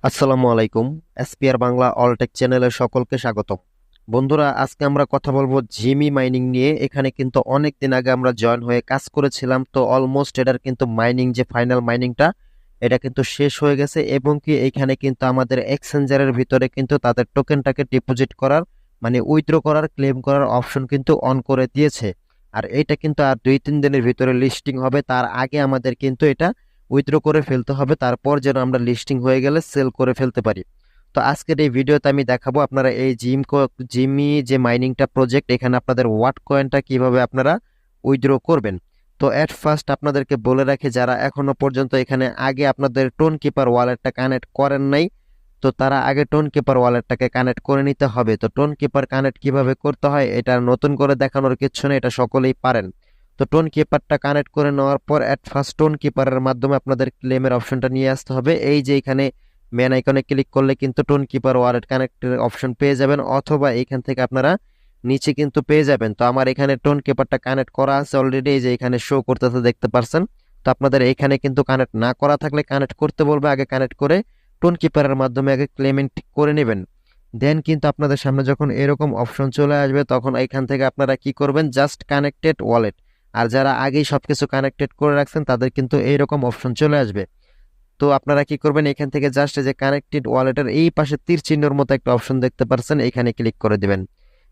আসসালামু আলাইকুম। এসপিআর বাংলা অলটেক চ্যানেলে সকলকে স্বাগতম। বন্ধুরা, আজকে আমরা কথা বলবো জিমি মাইনিং নিয়ে। এখানে কিন্তু অনেক দিন আগে আমরা জয়েন হয়ে কাজ করেছিলাম, তো অলমোস্ট এটার কিন্তু মাইনিং যে ফাইনাল মাইনিংটা এটা কিন্তু শেষ হয়ে গেছে, এবং কি এখানে কিন্তু আমাদের এক্সচেঞ্জারের ভিতরে কিন্তু তাদের টোকেনটাকে ডিপোজিট করার মানে উইথড্র করার ক্লেম করার অপশন কিন্তু অন করে দিয়েছে। আর এটা কিন্তু আর 2-3 দিনের ভিতরে লিস্টিং হবে, তার আগে আমাদের কিন্তু এটা উইথড্র করে ফেলতে হবে, তারপর যেন আমরা লিস্টিং হয়ে গেলে সেল করে ফেলতে পারি। তো আজকের এই ভিডিওতে আমি দেখাবো আপনারা এই জিমি যে মাইনিংটা প্রজেক্ট, এখানে আপনাদের ওয়াট কয়েনটা কিভাবে আপনারা উইথড্র করবেন। তো এট ফার্স্ট আপনাদেরকে বলে রাখি, যারা এখনো পর্যন্ত এখানে আগে আপনাদের টোন কিপার ওয়ালেটটা কানেক্ট করেন নাই, তো তারা আগে টোন কিপার ওয়ালেটটাকে কানেক্ট করে নিতে হবে। তো টোন কিপার কানেক্ট কিভাবে করতে হয় এটা নতুন করে দেখানোর কিছু নেই, এটা সকলেই পারেন। তো টোন কিপারটা কানেক্ট করে নেওয়ার পর এট ফার্স্ট টোন কিপারের মাধ্যমে আপনাদের ক্লেমের অপশনটা নিয়ে আসতে হবে। এই যে এখানে মেন আইকনে ক্লিক করলে কিন্তু টোন কিপার ওয়ালেট কানেক্টের অপশন পেয়ে যাবেন, অথবা এখান থেকে আপনারা নিচে কিন্তু পেয়ে যাবেন। তো আমার এখানে টোন কিপারটা কানেক্ট করা আছে অলরেডি, এই যে এখানে শো করতেছে দেখতে পারছেন। তো আপনাদের এখানে কিন্তু কানেক্ট না করা থাকলে কানেক্ট করতে বলবে, আগে কানেক্ট করে টোন কিপারের মাধ্যমে আগে ক্লেমেন্ট করে নেবেন। দেন কিন্তু আপনাদের সামনে যখন এরকম অপশন চলে আসবে, তখন এখান থেকে আপনারা কি করবেন, জাস্ট কানেক্টেড ওয়ালেট। আর যারা আগেই সবকিছু কানেক্টেড করে রাখছেন তাদের কিন্তু এইরকম অপশন চলে আসবে। তো আপনারা কি করবেন, এখান থেকে জাস্ট যে কানেক্টেড ওয়ালেটের এই পাশে তীর চিহ্নের মতো একটা অপশন দেখতে পাচ্ছেন, এখানে ক্লিক করে দিবেন।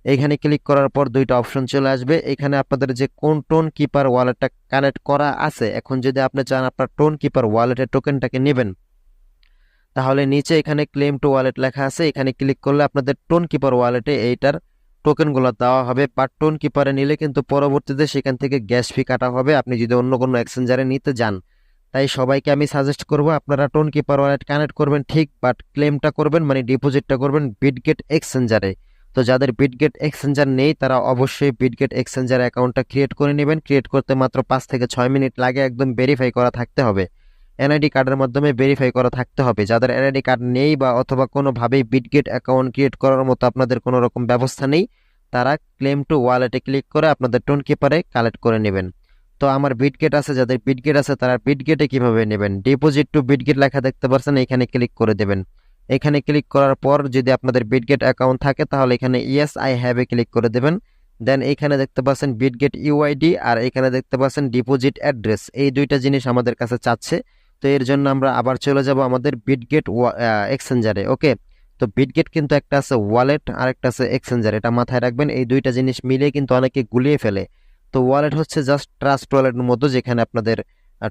এখানে ক্লিক করার পর দুইটা অপশন চলে আসবে। এখানে আপনাদের যে কোন টোন কিপার ওয়ালেটটা কানেক্ট করা আছে, এখন যদি আপনি চান আপনার টোন কিপার ওয়ালেটের টোকেনটাকে নেবেন, তাহলে নিচে এখানে ক্লেম টু ওয়ালেট লেখা আছে, এখানে ক্লিক করলে আপনাদের টোন কিপার ওয়ালেটে এইটার টোকেনগুলো দেওয়া হবে। বাট টোন কিপারে নিলে কিন্তু পরবর্তীতে সেখান থেকে গ্যাস ফি কাটা হবে আপনি যদি অন্য কোনো এক্সচেঞ্জারে নিতে যান। তাই সবাইকে আমি সাজেস্ট করব আপনারা টোন কিপার ওয়ালেট কানেক্ট করবেন ঠিক, বাট ক্লেমটা করবেন মানে ডিপোজিটটা করবেন বিটগেট এক্সচেঞ্জারে। তো যাদের বিটগেট এক্সচেঞ্জার নেই তারা অবশ্যই বিটগেট এক্সচেঞ্জার অ্যাকাউন্টটা ক্রিয়েট করে নেবেন। ক্রিয়েট করতে মাত্র 5 থেকে 6 মিনিট লাগে, একদম ভেরিফাই করা থাকতে হবে। এনআইডি কার্ডের মাধ্যমে ভেরিফাই করা থাকতে হবে। যাদের এনআইডি কার্ড নেই বা অথবা কোনোভাবেই বিটগেট অ্যাকাউন্ট ক্রিয়েট করার মতো আপনাদের কোনো রকম ব্যবস্থা নেই, তারা ক্লেম টু ওয়ালেটে ক্লিক করে আপনাদের টোন কিপারে কালেক্ট করে নেবেন। তো আমার বিটগেট আছে, যাদের বিটগেট আছে তারা বিটগেটে কিভাবে নেবেন, ডিপোজিট টু বিটগেট লেখা দেখতে পাচ্ছেন, এখানে ক্লিক করে দেবেন। এখানে ক্লিক করার পর যদি আপনাদের বিটগেট অ্যাকাউন্ট থাকে তাহলে এখানে yes I have a click করে দেবেন। দেন এখানে দেখতে পাচ্ছেন বিটগেট ইউআইডি, আর এখানে দেখতে পাচ্ছেন ডিপোজিট অ্যাড্রেস, এই দুইটা জিনিস আমাদের কাছে চাচ্ছে। তো এর জন্য আমরা আবার চলে যাব আমাদের বিটগেট এক্সচেঞ্জারে। ওকে, তো বিটগেট কিন্তু একটা আছে ওয়ালেট আর একটা আছে এক্সচেঞ্জার, এটা মাথায় রাখবেন। এই দুইটা জিনিস মিলে কিন্তু অনেকে গুলিয়ে ফেলে। তো ওয়ালেট হচ্ছে জাস্ট ট্রাস্ট ওয়ালেটের মতো, যেখানে আপনাদের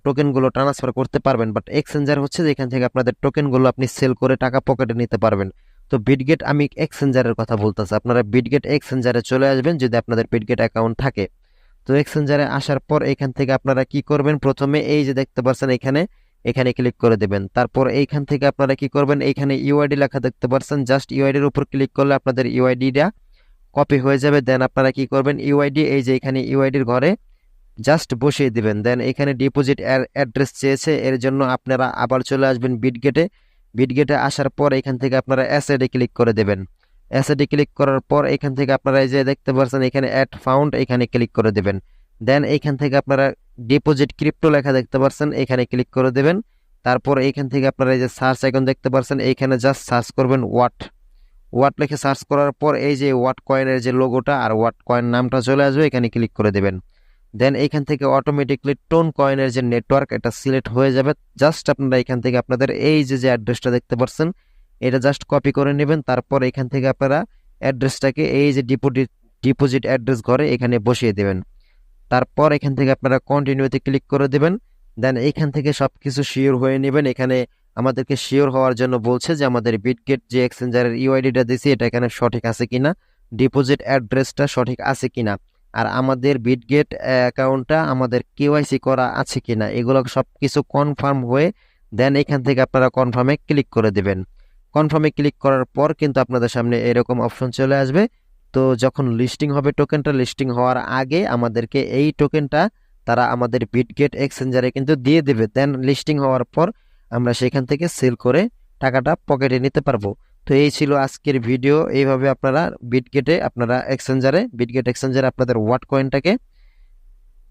টোকেনগুলো ট্রান্সফার করতে পারবেন, বাট এক্সচেঞ্জার হচ্ছে যেখান থেকে আপনাদের টোকেনগুলো আপনি সেল করে টাকা পকেটে নিতে পারবেন। তো বিটগেট আমি এক্সচেঞ্জারের কথা বলতেছি, আপনারা বিটগেট এক্সচেঞ্জারে চলে আসবেন যদি আপনাদের বিটগেট অ্যাকাউন্ট থাকে। তো এক্সচেঞ্জারে আসার পর এখান থেকে আপনারা কি করবেন, প্রথমে এই যে দেখতে পাচ্ছেন এখানে এখানে ক্লিক করে দেবেন। তারপর এইখান থেকে আপনারা কি করবেন, এইখানে ইউআইডি লেখা দেখতে পাচ্ছেন, জাস্ট ইউআইডির উপর ক্লিক করলে আপনাদের ইউআইডিটা কপি হয়ে যাবে। দেন আপনারা কি করবেন, ইউআইডি এই যে এখানে ইউআইডির ঘরে জাস্ট বসিয়ে দিবেন। দেন এখানে ডিপোজিট অ্যাড্রেস চেয়েছে, এর জন্য আপনারা আবার চলে আসবেন বিটগেটে। বিটগেটে আসার পর এখান থেকে আপনারা অ্যাসেটে ক্লিক করে দেবেন। অ্যাসেটে ক্লিক করার পর এখান থেকে আপনারা এই যে দেখতে পাচ্ছেন এখানে অ্যাড ফাউন্ড, এখানে ক্লিক করে দেবেন। দেন এইখান থেকে আপনারা ডিপোজিট ক্রিপ্টো লেখা দেখতে পাচ্ছেন, এখানে ক্লিক করে দেবেন। তারপর এইখান থেকে আপনারা এই যে সার্চ আইকন দেখতে পাচ্ছেন, এইখানে জাস্ট সার্চ করবেন ওয়াট। ওয়াট লিখে সার্চ করার পর এই যে ওয়াট কয়েনের যে লোগোটা আর ওয়াট কয়েন নামটা চলে আসবে, এখানে ক্লিক করে দেবেন। দেন এইখান থেকে অটোমেটিকলি টোন কয়েনের যে নেটওয়ার্ক এটা সিলেক্ট হয়ে যাবে। জাস্ট আপনারা এখান থেকে আপনাদের এই যে যে অ্যাড্রেসটা দেখতে পাচ্ছেন এটা জাস্ট কপি করে নেবেন। তারপর এখান থেকে আপনারা অ্যাড্রেসটাকে এই যে ডিপোজিট অ্যাড্রেস ঘরে এখানে বসিয়ে দেবেন। তারপর এখান থেকে আপনারা কন্টিনিউতে ক্লিক করে দেবেন। দেন এইখান থেকে সবকিছু শিওর হয়ে নেবেন। এখানে আমাদেরকে শিওর হওয়ার জন্য বলছে যে আমাদের বিটগেট যে এক্সচেঞ্জারের ইউআইডিটা দিয়েছি এটা এখানে সঠিক আছে কিনা, ডিপোজিট অ্যাড্রেসটা সঠিক আছে কিনা, আর আমাদের বিটগেট অ্যাকাউন্টটা আমাদের কেওয়াইসি করা আছে কিনা, এগুলো সবকিছু কনফার্ম হয়ে দেন এখান থেকে আপনারা কনফার্মে ক্লিক করে দেবেন। কনফার্মে ক্লিক করার পর কিন্তু আপনাদের সামনে এরকম অপশন চলে আসবে। তো যখন লিস্টিং হবে টোকেনটা, লিস্টিং হওয়ার আগে আমাদেরকে এই টোকেনটা তারা আমাদের বিটগেট এক্সচেঞ্জারে কিন্তু দিয়ে দেবে। দেন লিস্টিং হওয়ার পর আমরা সেখান থেকে সেল করে টাকাটা পকেটে নিতে পারবো। তো এই ছিল আজকের ভিডিও। এইভাবে আপনারা বিটগেট এক্সচেঞ্জারে আপনাদের ওয়াট কয়েনটাকে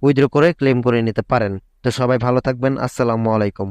উইথড্র করে ক্লেম করে নিতে পারেন। তো সবাই ভালো থাকবেন। আসসালামু আলাইকুম।